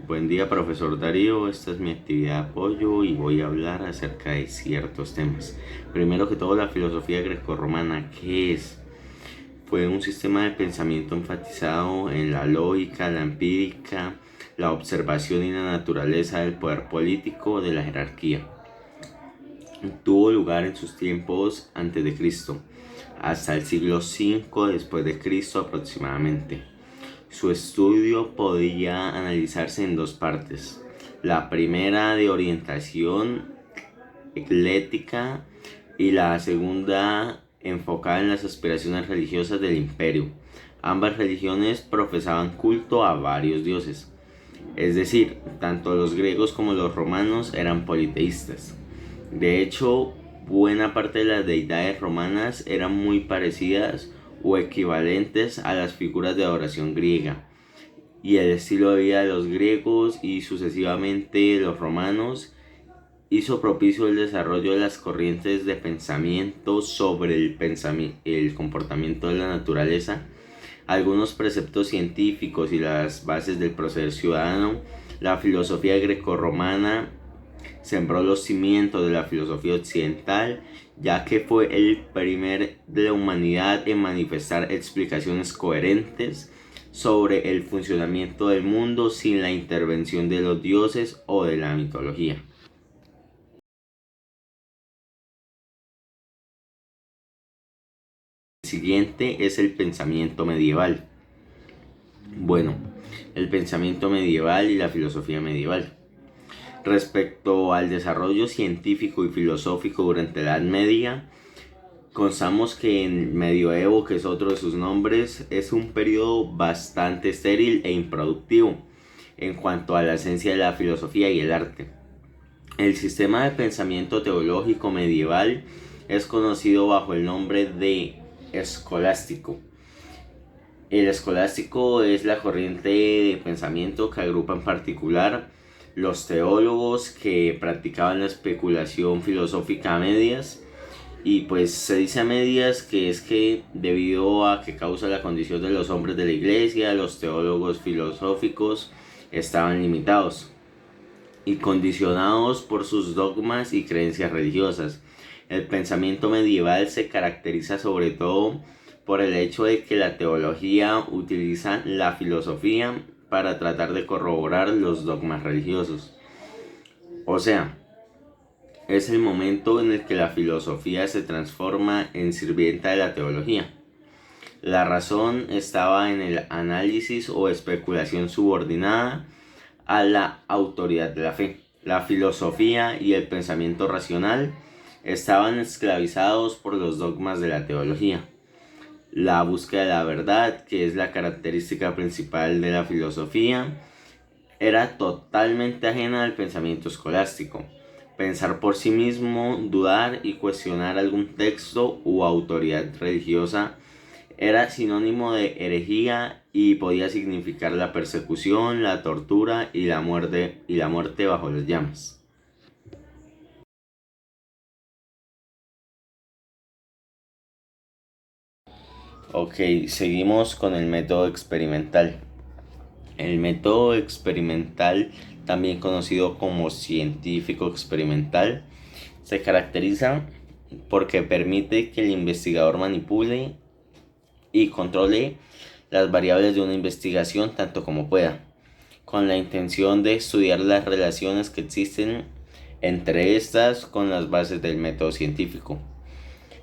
Buen día, profesor Darío. Esta es mi actividad de apoyo y voy a hablar acerca de ciertos temas. Primero que todo, la filosofía grecorromana, ¿qué es? Fue un sistema de pensamiento enfatizado en la lógica, la empírica, la observación y la naturaleza del poder político de la jerarquía. Tuvo lugar en sus tiempos antes de Cristo, hasta el siglo V después de Cristo aproximadamente. Su estudio podía analizarse en dos partes. La primera de orientación eclética y la segunda enfocada en las aspiraciones religiosas del imperio. Ambas religiones profesaban culto a varios dioses. Es decir, tanto los griegos como los romanos eran politeístas. De hecho, buena parte de las deidades romanas eran muy parecidas o equivalentes a las figuras de adoración griega, y el estilo de vida de los griegos y sucesivamente los romanos hizo propicio el desarrollo de las corrientes de pensamiento sobre el comportamiento de la naturaleza, algunos preceptos científicos y las bases del proceder ciudadano. La filosofía grecorromana sembró los cimientos de la filosofía occidental, ya que fue el primer de la humanidad en manifestar explicaciones coherentes sobre el funcionamiento del mundo sin la intervención de los dioses o de la mitología. El siguiente es el pensamiento medieval. Bueno, el pensamiento medieval y la filosofía medieval. Respecto al desarrollo científico y filosófico durante la Edad Media, constamos que en Medioevo, que es otro de sus nombres, es un periodo bastante estéril e improductivo en cuanto a la esencia de la filosofía y el arte. El sistema de pensamiento teológico medieval es conocido bajo el nombre de escolástico. El escolástico es la corriente de pensamiento que agrupa en particular los teólogos que practicaban la especulación filosófica a medias, y pues se dice a medias que es que debido a que causa la condición de los hombres de la iglesia, los teólogos filosóficos estaban limitados y condicionados por sus dogmas y creencias religiosas. El pensamiento medieval se caracteriza sobre todo por el hecho de que la teología utiliza la filosofía para tratar de corroborar los dogmas religiosos. O sea, es el momento en el que la filosofía se transforma en sirvienta de la teología. La razón estaba en el análisis o especulación subordinada a la autoridad de la fe. La filosofía y el pensamiento racional estaban esclavizados por los dogmas de la teología. La búsqueda de la verdad, que es la característica principal de la filosofía, era totalmente ajena al pensamiento escolástico. Pensar por sí mismo, dudar y cuestionar algún texto u autoridad religiosa era sinónimo de herejía y podía significar la persecución, la tortura y la muerte bajo las llamas. Ok, seguimos con el método experimental. El método experimental, también conocido como científico experimental, se caracteriza porque permite que el investigador manipule y controle las variables de una investigación tanto como pueda, con la intención de estudiar las relaciones que existen entre estas con las bases del método científico.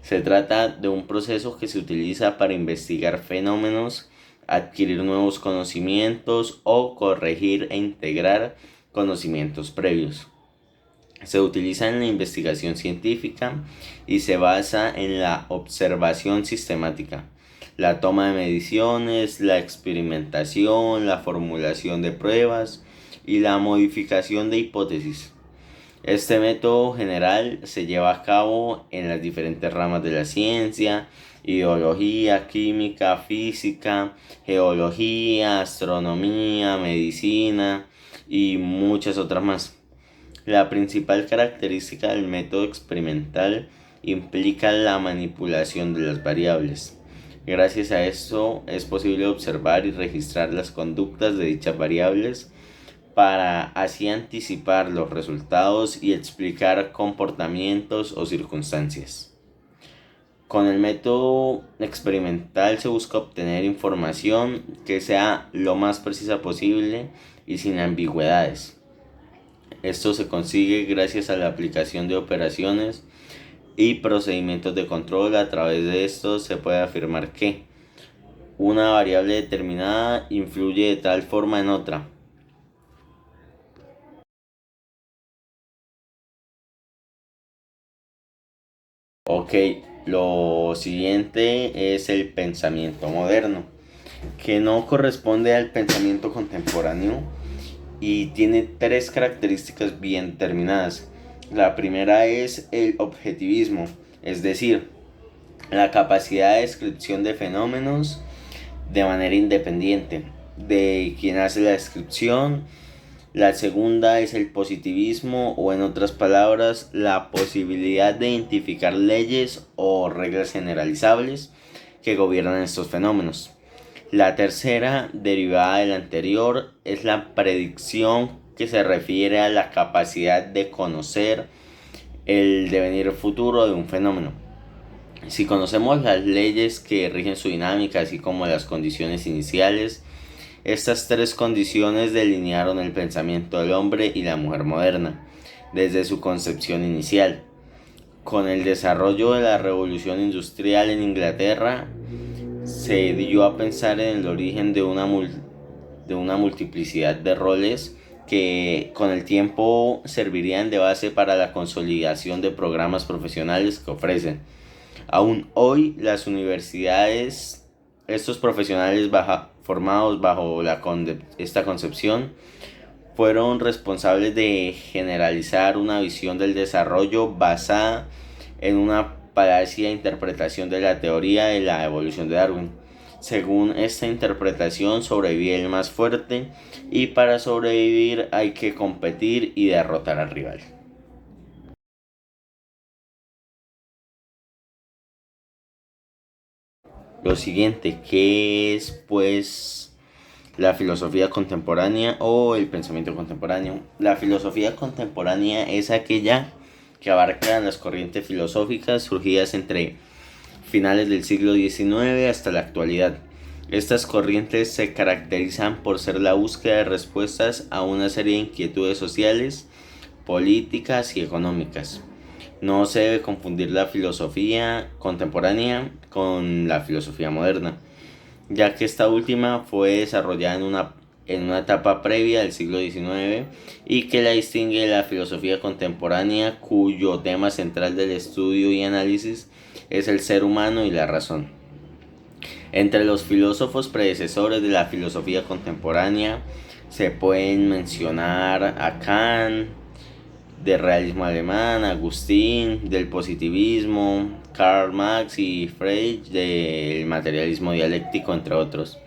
Se trata de un proceso que se utiliza para investigar fenómenos, adquirir nuevos conocimientos o corregir e integrar conocimientos previos. Se utiliza en la investigación científica y se basa en la observación sistemática, la toma de mediciones, la experimentación, la formulación de pruebas y la modificación de hipótesis. Este método general se lleva a cabo en las diferentes ramas de la ciencia: ideología, química, física, geología, astronomía, medicina y muchas otras más. La principal característica del método experimental implica la manipulación de las variables. Gracias a esto es posible observar y registrar las conductas de dichas variables para así anticipar los resultados y explicar comportamientos o circunstancias. Con el método experimental se busca obtener información que sea lo más precisa posible y sin ambigüedades. Esto se consigue gracias a la aplicación de operaciones y procedimientos de control. A través de esto se puede afirmar que una variable determinada influye de tal forma en otra. Ok, lo siguiente es el pensamiento moderno, que no corresponde al pensamiento contemporáneo y tiene tres características bien determinadas. La primera es el objetivismo, es decir, la capacidad de descripción de fenómenos de manera independiente de quien hace la descripción. La segunda es el positivismo, o en otras palabras, la posibilidad de identificar leyes o reglas generalizables que gobiernan estos fenómenos. La tercera, derivada de la anterior, es la predicción, que se refiere a la capacidad de conocer el devenir futuro de un fenómeno. Si conocemos las leyes que rigen su dinámica, así como las condiciones iniciales, estas tres condiciones delinearon el pensamiento del hombre y la mujer moderna, desde su concepción inicial. Con el desarrollo de la revolución industrial en Inglaterra, se dio a pensar en el origen de una multiplicidad de roles que con el tiempo servirían de base para la consolidación de programas profesionales que ofrecen. Aún hoy las universidades, estos profesionales formados bajo esta concepción, fueron responsables de generalizar una visión del desarrollo basada en una palacia interpretación de la teoría de la evolución de Darwin. Según esta interpretación, sobrevive el más fuerte, y para sobrevivir hay que competir y derrotar al rival. Lo siguiente, ¿qué es pues la filosofía contemporánea o el pensamiento contemporáneo? La filosofía contemporánea es aquella que abarca las corrientes filosóficas surgidas entre finales del siglo XIX hasta la actualidad. Estas corrientes se caracterizan por ser la búsqueda de respuestas a una serie de inquietudes sociales, políticas y económicas. No se debe confundir la filosofía contemporánea con la filosofía moderna, ya que esta última fue desarrollada en una etapa previa del siglo XIX y que la distingue de la filosofía contemporánea, cuyo tema central del estudio y análisis es el ser humano y la razón. Entre los filósofos predecesores de la filosofía contemporánea se pueden mencionar a Kant, del realismo alemán, Agustín, del positivismo, Karl Marx y Friedrich, del materialismo dialéctico, entre otros.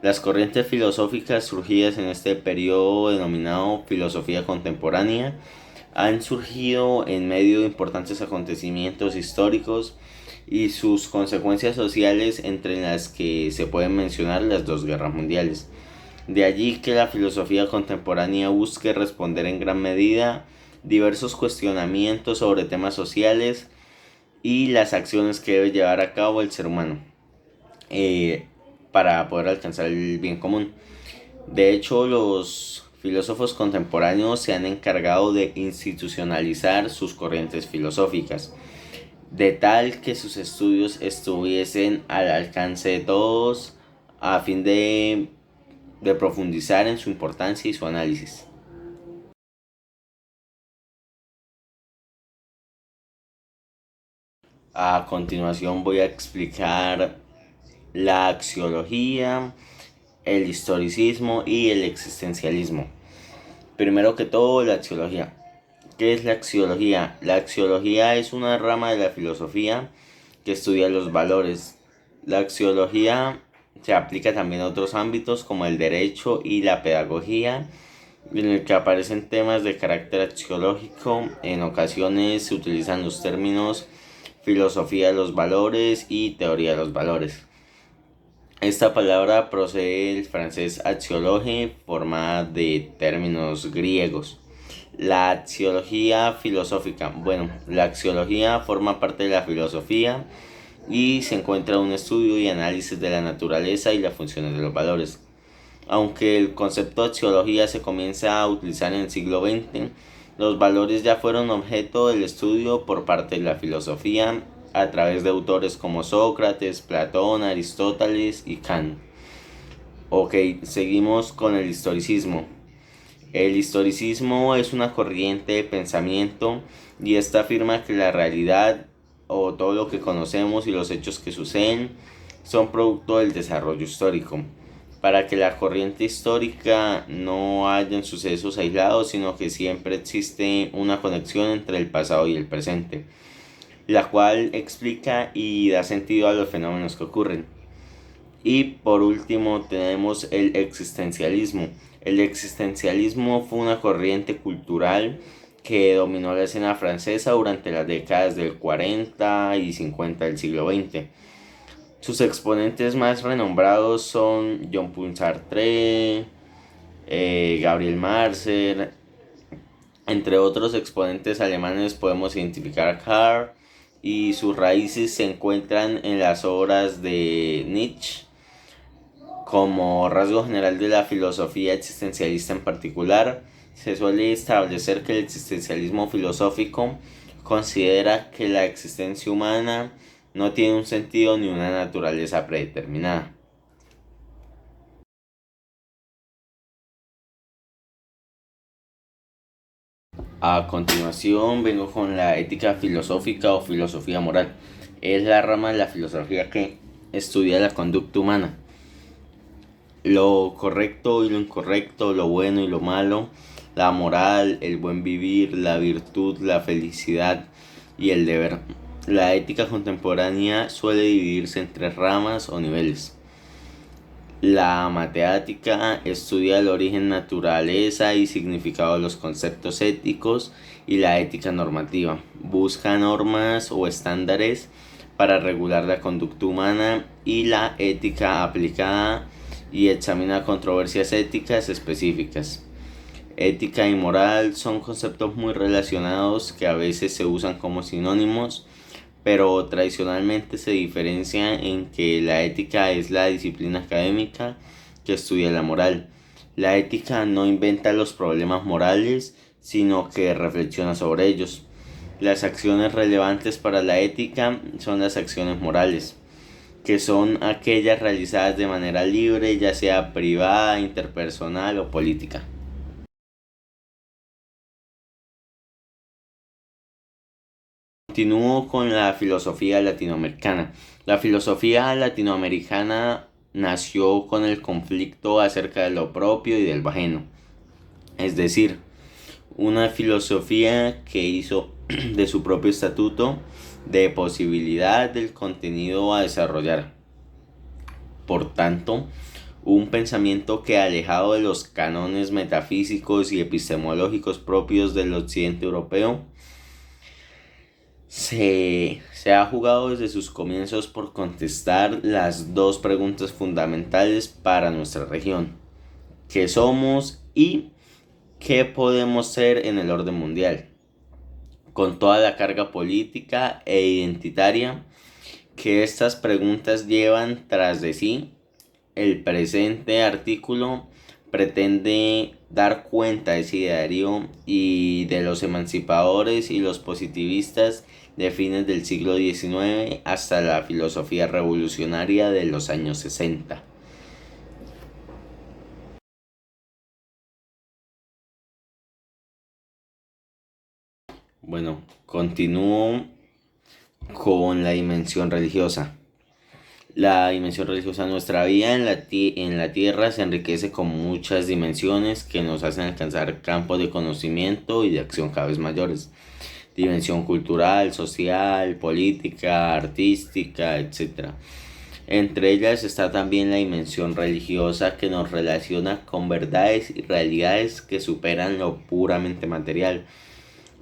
Las corrientes filosóficas surgidas en este periodo, denominado filosofía contemporánea, han surgido en medio de importantes acontecimientos históricos y sus consecuencias sociales, entre las que se pueden mencionar las dos guerras mundiales. De allí que la filosofía contemporánea busque responder en gran medida diversos cuestionamientos sobre temas sociales y las acciones que debe llevar a cabo el ser humano para poder alcanzar el bien común. De hecho, los filósofos contemporáneos se han encargado de institucionalizar sus corrientes filosóficas, de tal que sus estudios estuviesen al alcance de todos, a fin de profundizar en su importancia y su análisis. A continuación voy a explicar la axiología, el historicismo y el existencialismo. Primero que todo, la axiología. ¿Qué es la axiología? La axiología es una rama de la filosofía que estudia los valores. La axiología se aplica también a otros ámbitos como el derecho y la pedagogía, en el que aparecen temas de carácter axiológico. En ocasiones se utilizan los términos filosofía de los valores y teoría de los valores. Esta palabra procede del francés axiologe, formada de términos griegos. La axiología filosófica. Bueno, la axiología forma parte de la filosofía y se encuentra en un estudio y análisis de la naturaleza y las funciones de los valores. Aunque el concepto de axiología se comienza a utilizar en el siglo XX, los valores ya fueron objeto del estudio por parte de la filosofía a través de autores como Sócrates, Platón, Aristóteles y Kant. Ok, seguimos con el historicismo. El historicismo es una corriente de pensamiento y esta afirma que la realidad o todo lo que conocemos y los hechos que suceden son producto del desarrollo histórico. Para que la corriente histórica no hayan sucesos aislados, sino que siempre existe una conexión entre el pasado y el presente, la cual explica y da sentido a los fenómenos que ocurren. Y por último tenemos el existencialismo. El existencialismo fue una corriente cultural que dominó la escena francesa durante las décadas del 40 y 50 del siglo XX. Sus exponentes más renombrados son Jean-Paul Sartre, Gabriel Marcel. Entre otros exponentes alemanes podemos identificar a Karl, y sus raíces se encuentran en las obras de Nietzsche. Como rasgo general de la filosofía existencialista en particular, se suele establecer que el existencialismo filosófico considera que la existencia humana no tiene un sentido ni una naturaleza predeterminada. A continuación vengo con la ética filosófica o filosofía moral. Es la rama de la filosofía que estudia la conducta humana, lo correcto y lo incorrecto, lo bueno y lo malo, la moral, el buen vivir, la virtud, la felicidad y el deber. La ética contemporánea suele dividirse en tres ramas o niveles. La matemática estudia el origen, naturaleza y significado de los conceptos éticos, y la ética normativa busca normas o estándares para regular la conducta humana, y la ética aplicada y examina controversias éticas específicas. Ética y moral son conceptos muy relacionados que a veces se usan como sinónimos, pero tradicionalmente se diferencia en que la ética es la disciplina académica que estudia la moral. La ética no inventa los problemas morales, sino que reflexiona sobre ellos. Las acciones relevantes para la ética son las acciones morales, que son aquellas realizadas de manera libre, ya sea privada, interpersonal o política. Continúo con la filosofía latinoamericana. La filosofía latinoamericana nació con el conflicto acerca de lo propio y del ajeno. Es decir, una filosofía que hizo de su propio estatuto de posibilidad del contenido a desarrollar. Por tanto, un pensamiento que, alejado de los cánones metafísicos y epistemológicos propios del occidente europeo, se ha jugado desde sus comienzos por contestar las dos preguntas fundamentales para nuestra región: ¿qué somos y qué podemos ser en el orden mundial? Con toda la carga política e identitaria que estas preguntas llevan tras de sí, el presente artículo pretende dar cuenta de ese ideario y de los emancipadores y los positivistas de fines del siglo XIX hasta la filosofía revolucionaria de los años 60. Bueno, continúo con la dimensión religiosa. La dimensión religiosa de nuestra vida en la tierra se enriquece con muchas dimensiones que nos hacen alcanzar campos de conocimiento y de acción cada vez mayores. Dimensión cultural, social, política, artística, etc. Entre ellas está también la dimensión religiosa, que nos relaciona con verdades y realidades que superan lo puramente material.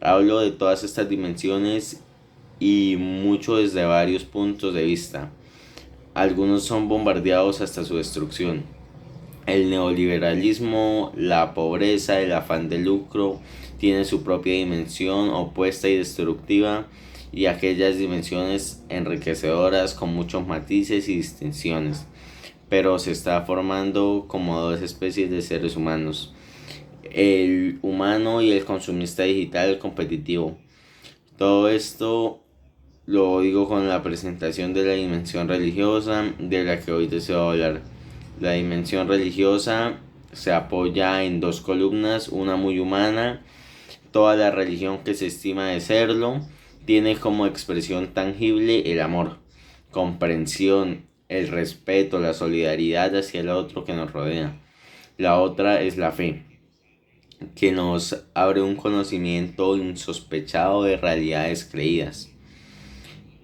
Hablo de todas estas dimensiones y mucho desde varios puntos de vista. Algunos son bombardeados hasta su destrucción. El neoliberalismo, la pobreza, el afán de lucro tienen su propia dimensión opuesta y destructiva, y aquellas dimensiones enriquecedoras con muchos matices y distinciones, pero se está formando como dos especies de seres humanos: el humano y el consumista digital competitivo. Todo esto lo digo con la presentación de la dimensión religiosa de la que hoy deseo hablar. La dimensión religiosa se apoya en dos columnas: una muy humana. Toda la religión que se estima de serlo tiene como expresión tangible el amor, comprensión, el respeto, la solidaridad hacia el otro que nos rodea. La otra es la fe, que nos abre un conocimiento insospechado de realidades creídas,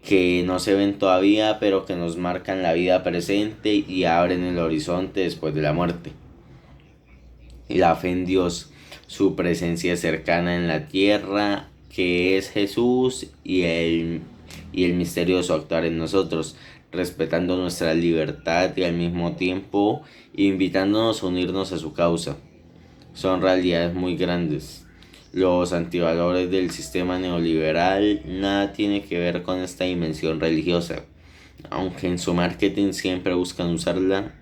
que no se ven todavía, pero que nos marcan la vida presente y abren el horizonte después de la muerte. La fe en Dios, su presencia cercana en la tierra, que es Jesús, y el misterio de su actuar en nosotros, respetando nuestra libertad y al mismo tiempo invitándonos a unirnos a su causa. Son realidades muy grandes. Los antivalores del sistema neoliberal nada tiene que ver con esta dimensión religiosa, aunque en su marketing siempre buscan usarla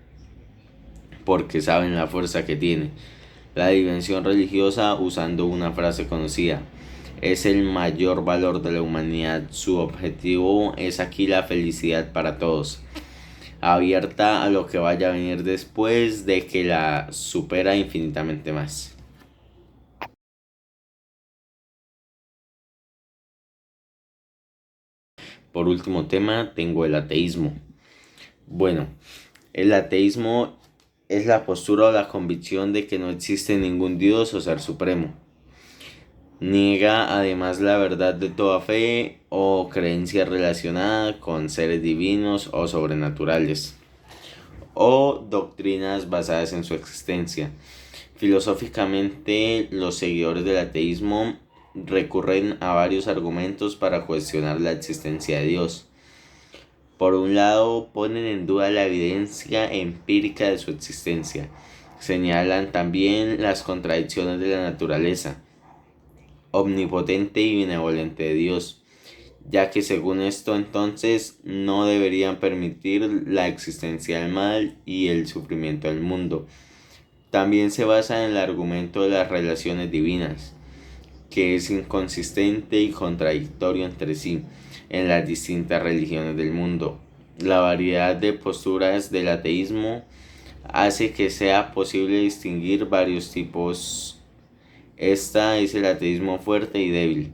porque saben la fuerza que tiene. La dimensión religiosa, usando una frase conocida, es el mayor valor de la humanidad. Su objetivo es aquí la felicidad para todos, abierta a lo que vaya a venir después de que la supera infinitamente más. Por último tema, tengo el ateísmo. Bueno, el ateísmo es la postura o la convicción de que no existe ningún Dios o ser supremo. Niega además la verdad de toda fe o creencia relacionada con seres divinos o sobrenaturales, o doctrinas basadas en su existencia. Filosóficamente, los seguidores del ateísmo recurren a varios argumentos para cuestionar la existencia de Dios. Por un lado, ponen en duda la evidencia empírica de su existencia. Señalan también las contradicciones de la naturaleza omnipotente y benevolente de Dios, ya que según esto entonces no deberían permitir la existencia del mal y el sufrimiento del mundo. También se basa en el argumento de las relaciones divinas, que es inconsistente y contradictorio entre sí en las distintas religiones del mundo. La variedad de posturas del ateísmo hace que sea posible distinguir varios tipos. Esta es el ateísmo fuerte y débil,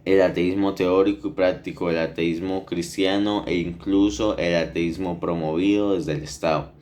el ateísmo teórico y práctico, el ateísmo cristiano e incluso el ateísmo promovido desde el Estado.